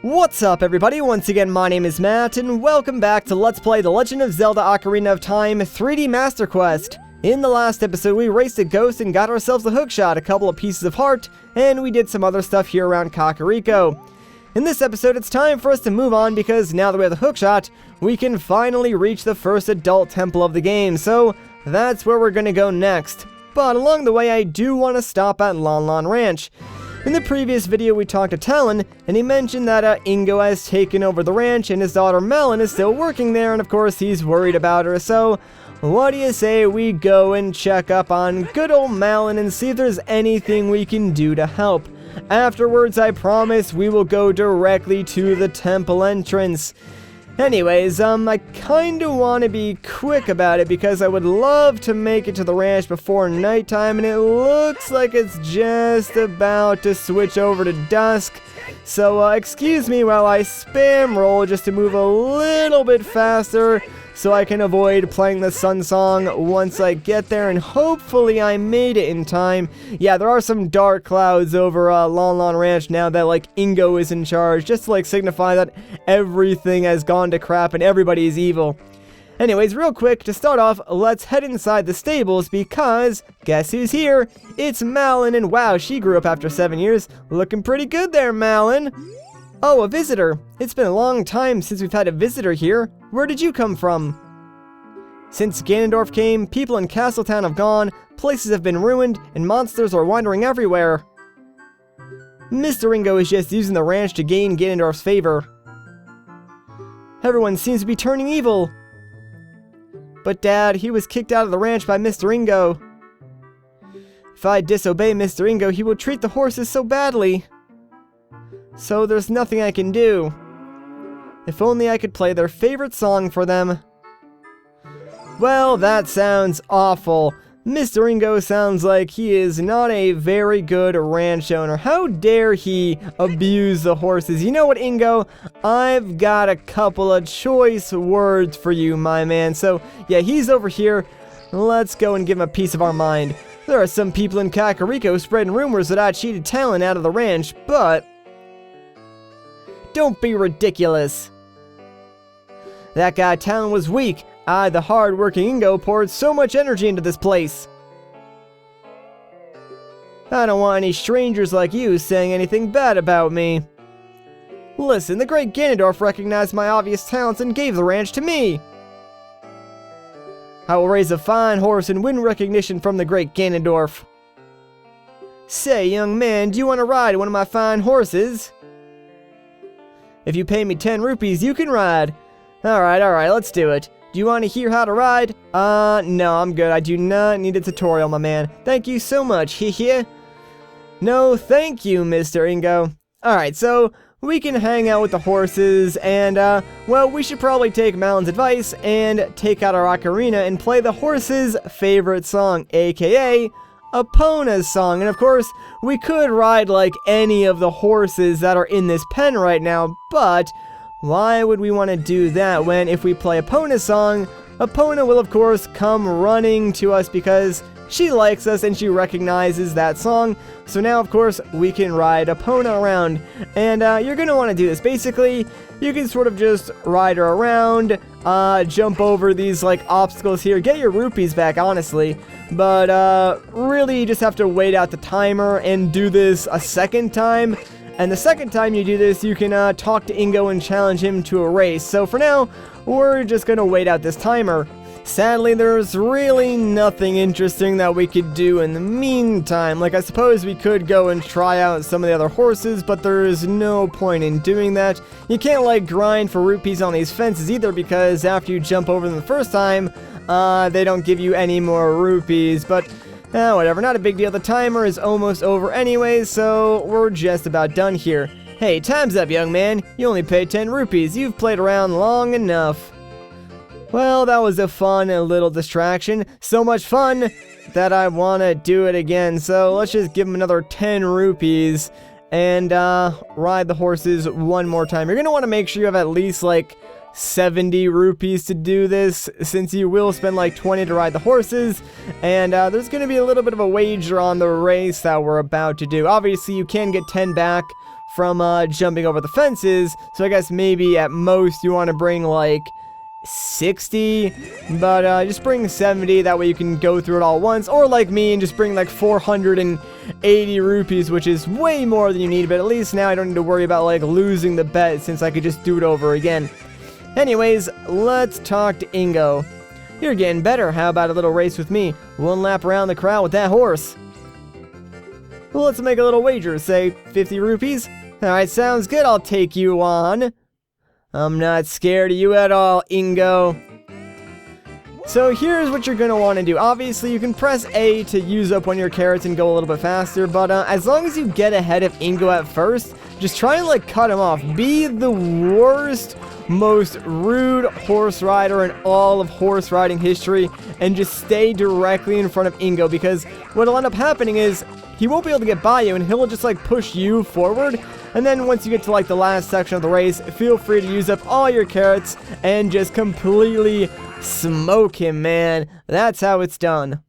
What's up everybody, once again my name is Matt, and welcome back to Let's Play The Legend of Zelda Ocarina of Time 3D Master Quest. In the last episode we raced a ghost and got ourselves a hookshot, a couple of pieces of heart, and we did some other stuff here around Kakariko. In this episode it's time for us to move on because now that we have the hookshot, we can finally reach the first adult temple of the game, so that's where we're gonna go next. But along the way I do want to stop at Lon Lon Ranch. In the previous video we talked to Talon, and he mentioned that Ingo has taken over the ranch and his daughter Melon is still working there, and of course he's worried about her, so what do you say we go and check up on good old Melon and see if there's anything we can do to help. Afterwards, I promise we will go directly to the temple entrance. Anyways, I kinda wanna be quick about it because I would love to make it to the ranch before nighttime, and it looks like it's just about to switch over to dusk. So, excuse me while I spam roll just to move a little bit faster so I can avoid playing the sun song once I get there, and hopefully I made it in time. Yeah, there are some dark clouds over Lon Lon Ranch now that Ingo is in charge, just to signify that everything has gone to crap and everybody is evil. Anyways, real quick, to start off, let's head inside the stables because guess who's here? It's Malin, and wow, she grew up after 7 years. Looking pretty good there, Malin. Oh, a visitor. It's been a long time since we've had a visitor here. Where did you come from? Since Ganondorf came, people in Castletown have gone, places have been ruined, and monsters are wandering everywhere. Mr. Ingo is just using the ranch to gain Ganondorf's favor. Everyone seems to be turning evil. But Dad, he was kicked out of the ranch by Mr. Ingo. If I disobey Mr. Ingo, he will treat the horses so badly. So there's nothing I can do. If only I could play their favorite song for them. Well, that sounds awful. Mr. Ingo sounds like he is not a very good ranch owner. How dare he abuse the horses? You know what, Ingo? I've got a couple of choice words for you, my man. So, yeah, he's over here. Let's go and give him a piece of our mind. There are some people in Kakariko spreading rumors that I cheated Talon out of the ranch, but don't be ridiculous. That guy Talon was weak. I, the hard-working Ingo, poured so much energy into this place. I don't want any strangers like you saying anything bad about me. Listen, the great Ganondorf recognized my obvious talents and gave the ranch to me. I will raise a fine horse and win recognition from the great Ganondorf. Say, young man, do you want to ride one of my fine horses? If you pay me 10 rupees, you can ride. Alright, let's do it. Do you want to hear how to ride? No, I'm good. I do not need a tutorial, my man. Thank you so much, hee. No, thank you, Mr. Ingo. Alright, so we can hang out with the horses, and, well, we should probably take Malon's advice and take out our ocarina and play the horse's favorite song, aka Epona's song. And of course, we could ride any of the horses that are in this pen right now, but why would we want to do that when if we play Epona's song, Epona will of course come running to us because she likes us and she recognizes that song. So now of course we can ride Epona around, and you're going to want to do this. Basically, you can sort of just ride her around, jump over these obstacles here, get your rupees back honestly, but really you just have to wait out the timer and do this a second time. And the second time you do this, you can talk to Ingo and challenge him to a race. So for now, we're just going to wait out this timer. Sadly, there's really nothing interesting that we could do in the meantime. I suppose we could go and try out some of the other horses, but there's no point in doing that. You can't, grind for rupees on these fences either, because after you jump over them the first time, they don't give you any more rupees. But whatever, not a big deal. The timer is almost over anyways, so we're just about done here. Hey, time's up, young man. You only paid 10 rupees. You've played around long enough. Well, that was a fun little distraction. So much fun that I want to do it again. So let's just give him another 10 rupees and ride the horses one more time. You're going to want to make sure you have at least 70 rupees to do this, since you will spend 20 to ride the horses, and there's going to be a little bit of a wager on the race that we're about to do. Obviously, you can get 10 back from jumping over the fences. So I guess maybe at most you want to bring like 60, but just bring 70, that way you can go through it all once, or like me and just bring like 480 rupees, which is way more than you need, but at least now I don't need to worry about like losing the bet since I could just do it over again. Anyways, let's talk to Ingo. You're getting better, how about a little race with me? 1 lap around the crowd with that horse. Well, let's make a little wager, say 50 rupees? Alright, sounds good, I'll take you on. I'm not scared of you at all, Ingo. So here's what you're going to want to do. Obviously, you can press A to use up one of your carrots and go a little bit faster, but as long as you get ahead of Ingo at first, just try and like cut him off. Be the worst, most rude horse rider in all of horse riding history, and just stay directly in front of Ingo, because what'll end up happening is he won't be able to get by you, and he'll just like push you forward. And then once you get to like the last section of the race, feel free to use up all your carrots and just completely smoke him, man. That's how it's done.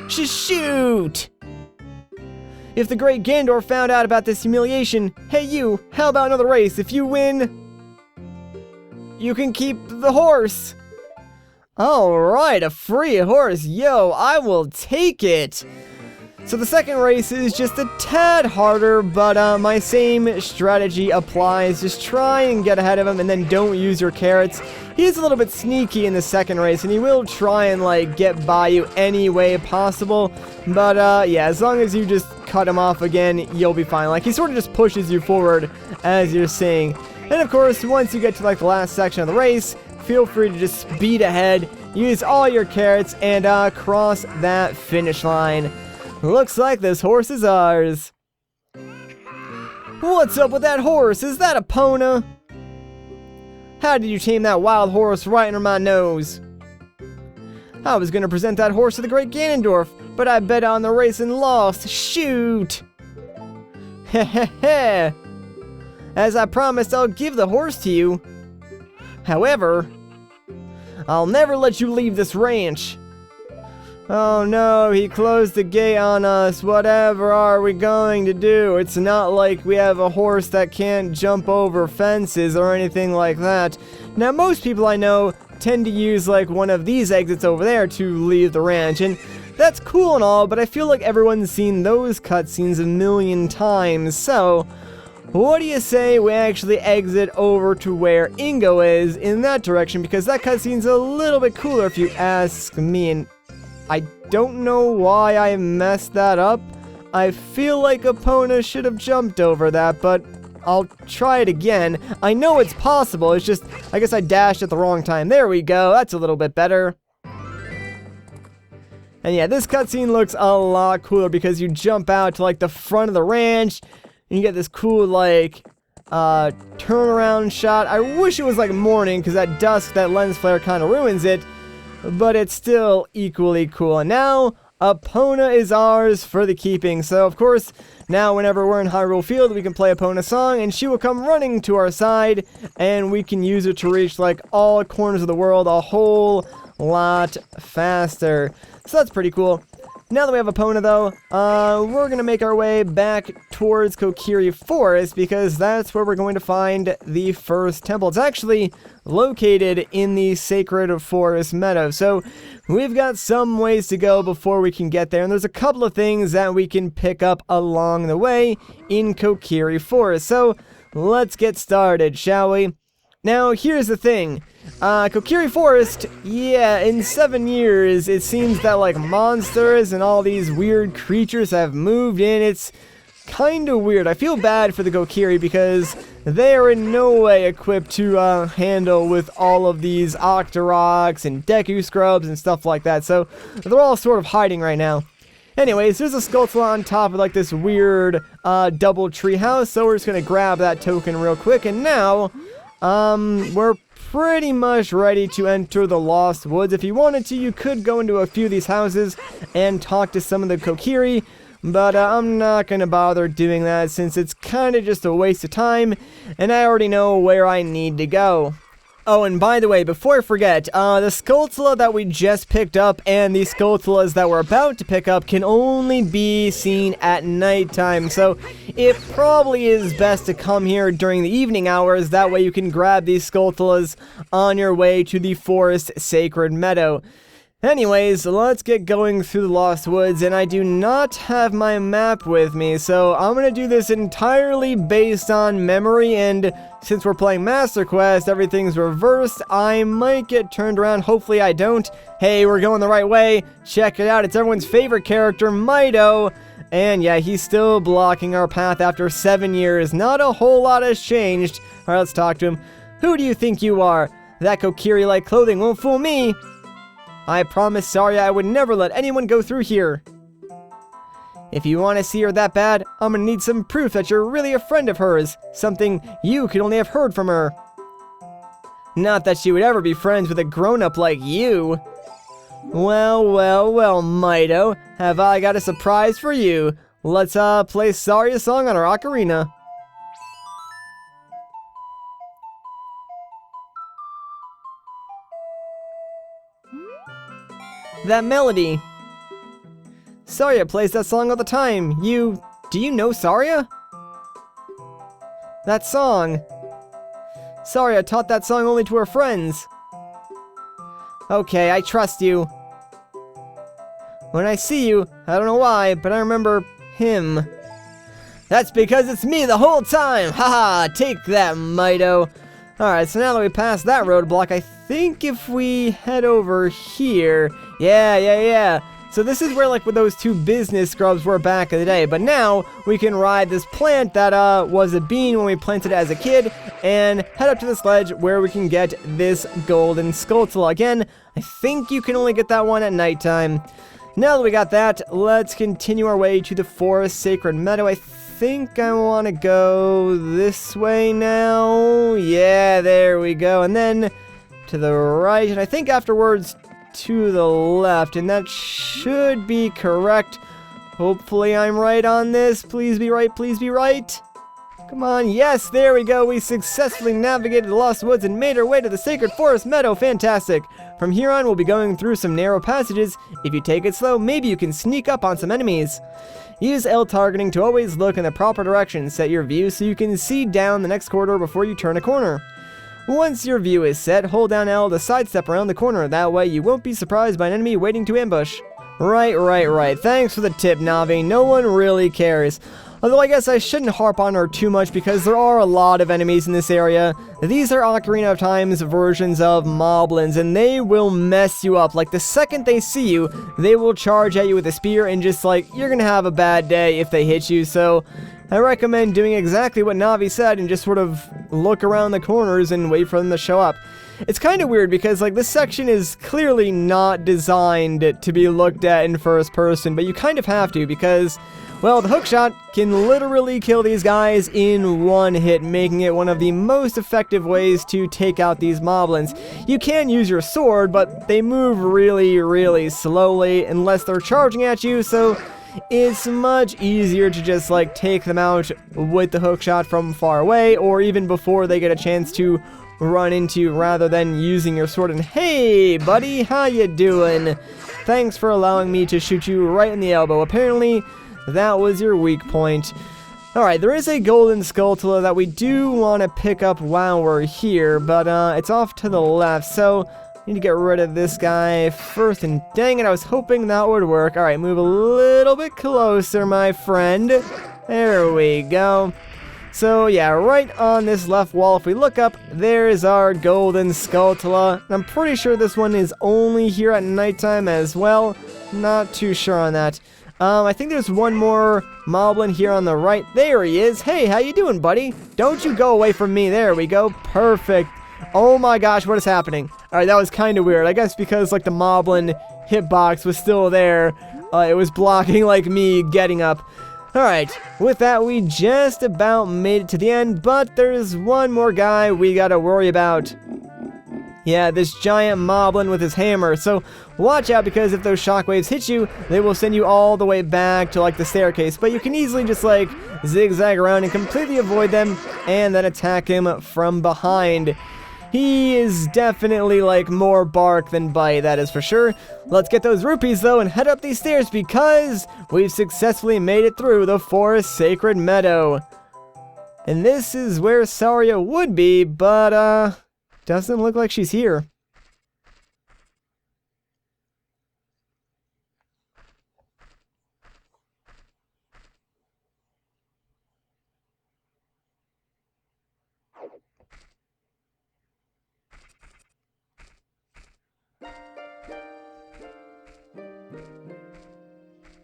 Shoot! If the great Ganondorf found out about this humiliation, hey you, how about another race? If you win, you can keep the horse. Alright, a free horse. Yo, I will take it. So the second race is just a tad harder, but my same strategy applies. Just try and get ahead of him and then don't use your carrots. He is a little bit sneaky in the second race, and he will try and like get by you any way possible. But yeah, as long as you just cut him off again, you'll be fine. Like, he sort of just pushes you forward as you're seeing. And of course, once you get to like the last section of the race, feel free to just speed ahead, use all your carrots, and cross that finish line. Looks like this horse is ours. What's up with that horse? Is that a Epona? How did you tame that wild horse right under my nose? I was gonna present that horse to the great Ganondorf, but I bet on the race and lost. Shoot! Heh. As I promised, I'll give the horse to you. However, I'll never let you leave this ranch. Oh no, he closed the gate on us. Whatever are we going to do? It's not like we have a horse that can't jump over fences or anything like that. Now, most people I know tend to use like one of these exits over there to leave the ranch, and that's cool and all, but I feel like everyone's seen those cutscenes a million times. So, what do you say we actually exit over to where Ingo is in that direction, because that cutscene's a little bit cooler if you ask me, and I don't know why I messed that up. I feel like Epona should have jumped over that, but I'll try it again. I know it's possible, it's just, I guess I dashed at the wrong time. There we go, that's a little bit better. And yeah, this cutscene looks a lot cooler because you jump out to like the front of the ranch, and you get this cool like, turnaround shot. I wish it was like morning, because at dusk that lens flare kind of ruins it. But it's still equally cool. And now, Epona is ours for the keeping. So, of course, now whenever we're in Hyrule Field, we can play Epona's song, and she will come running to our side, and we can use it to reach, like, all corners of the world a whole lot faster. So that's pretty cool. Now that we have Epona, though, we're going to make our way back towards Kokiri Forest, because that's where we're going to find the first temple. It's actually located in the Sacred Forest Meadow, so we've got some ways to go before we can get there, and there's a couple of things that we can pick up along the way in Kokiri Forest. So let's get started, shall we? Now, here's the thing. Kokiri Forest, yeah, in 7 years, it seems that, like, monsters and all these weird creatures have moved in. It's kind of weird. I feel bad for the Kokiri because they are in no way equipped to handle with all of these Octoroks and Deku Scrubs and stuff like that, so they're all sort of hiding right now. Anyways, there's a Skulltula on top of, like, this weird double tree house, so we're just gonna grab that token real quick, and now we're pretty much ready to enter the Lost Woods. If you wanted to, you could go into a few of these houses and talk to some of the Kokiri, but I'm not going to bother doing that since it's kind of just a waste of time, and I already know where I need to go. Oh, and by the way, before I forget, the Skulltula that we just picked up and the Skulltulas that we're about to pick up can only be seen at nighttime, so it probably is best to come here during the evening hours. That way you can grab these Skulltulas on your way to the Forest Sacred Meadow. Anyways, let's get going through the Lost Woods, and I do not have my map with me, so I'm gonna do this entirely based on memory, and since we're playing Master Quest, everything's reversed. I might get turned around, hopefully I don't. Hey, we're going the right way. Check it out, it's everyone's favorite character, Mido. And yeah, he's still blocking our path after 7 years. Not a whole lot has changed. Alright, let's talk to him. Who do you think you are? That Kokiri-like clothing won't fool me. I promised Saria I would never let anyone go through here. If you want to see her that bad, I'm gonna need some proof that you're really a friend of hers. Something you could only have heard from her. Not that she would ever be friends with a grown-up like you. Well, Mido, have I got a surprise for you. Let's, play Saria's song on our ocarina. That melody. Saria plays that song all the time. Do you know Saria? That song. Saria taught that song only to her friends. Okay, I trust you. When I see you, I don't know why, but I remember him. That's because it's me the whole time! Haha, take that, Mido. Alright, so now that we passed that roadblock, I think if we head over here... Yeah. So this is where, like, with those two business scrubs were back in the day. But now, we can ride this plant that, was a bean when we planted it as a kid, and head up to this ledge where we can get this golden Skulltula. Again, I think you can only get that one at nighttime. Now that we got that, let's continue our way to the Forest Sacred Meadow. I think I want to go this way now. Yeah, there we go. And then to the right, and I think afterwards to the left, and that should be correct. Hopefully I'm right on this. Please be right, please be right. Come on, yes, there we go. We successfully navigated the Lost Woods and made our way to the Sacred Forest Meadow. Fantastic. From here on, we'll be going through some narrow passages. If you take it slow, maybe you can sneak up on some enemies. Use L targeting to always look in the proper direction. Set your view so you can see down the next corridor before you turn a corner. Once your view is set, hold down L to sidestep around the corner. That way you won't be surprised by an enemy waiting to ambush. Right. Thanks for the tip, Navi. No one really cares. Although I guess I shouldn't harp on her too much because there are a lot of enemies in this area. These are Ocarina of Time's versions of moblins, and they will mess you up. Like, the second they see you, they will charge at you with a spear, and just, like, you're gonna have a bad day if they hit you. So I recommend doing exactly what Navi said and just sort of look around the corners and wait for them to show up. It's kind of weird because, like, this section is clearly not designed to be looked at in first person, but you kind of have to because, well, the hookshot can literally kill these guys in one hit, making it one of the most effective ways to take out these moblins. You can use your sword, but they move really slowly unless they're charging at you, so it's much easier to just, like, take them out with the hookshot from far away, or even before they get a chance to run into you, rather than using your sword and, hey buddy, how you doing? Thanks for allowing me to shoot you right in the elbow. Apparently that was your weak point. Alright, there is a golden Skulltula that we do want to pick up while we're here, but it's off to the left, so need to get rid of this guy first, and dang it, I was hoping that would work. Alright, move a little bit closer, my friend. There we go. So yeah, right on this left wall, if we look up, there's our golden Skulltula. I'm pretty sure this one is only here at nighttime as well. Not too sure on that. I think there's one more moblin here on the right. There he is. Hey, how you doing, buddy? Don't you go away from me. There we go. Perfect. Oh my gosh, what is happening? Alright, that was kind of weird. I guess because, like, the moblin hitbox was still there, it was blocking, like, me getting up. Alright, with that, we just about made it to the end, but there's one more guy we gotta worry about. Yeah, this giant moblin with his hammer, so watch out because if those shockwaves hit you, they will send you all the way back to, like, the staircase, but you can easily just, like, zigzag around and completely avoid them, and then attack him from behind. He is definitely like more bark than bite, that is for sure. Let's get those rupees though and head up these stairs because we've successfully made it through the Forest Sacred Meadow. And this is where Saria would be, but doesn't look like she's here.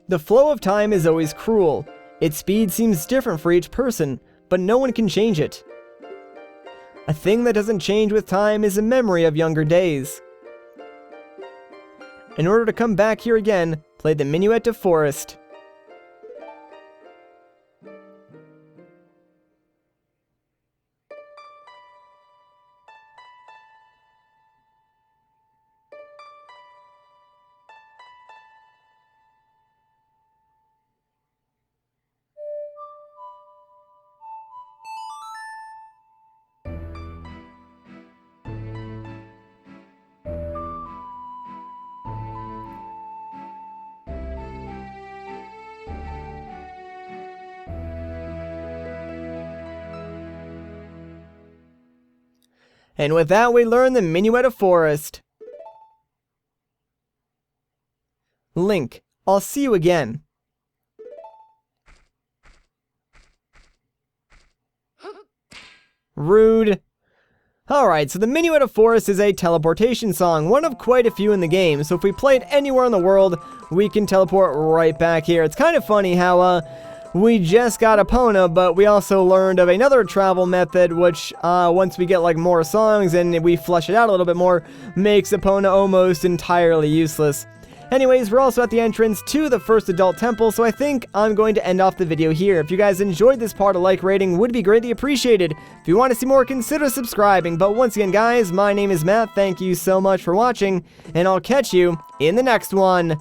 The flow of time is always cruel. Its speed seems different for each person, but no one can change it. A thing that doesn't change with time is a memory of younger days. In order to come back here again, play the Minuet of Forest. And with that, we learn the Minuet of Forest. Link, I'll see you again. Rude. Alright, so the Minuet of Forest is a teleportation song, one of quite a few in the game, so if we play it anywhere in the world, we can teleport right back here. It's kind of funny how, we just got Epona, but we also learned of another travel method, which, once we get, like, more songs and we flesh it out a little bit more, makes Epona almost entirely useless. Anyways, we're also at the entrance to the first adult temple, so I think I'm going to end off the video here. If you guys enjoyed this part, a like rating would be greatly appreciated. If you want to see more, consider subscribing. But once again, guys, my name is Matt. Thank you so much for watching, and I'll catch you in the next one.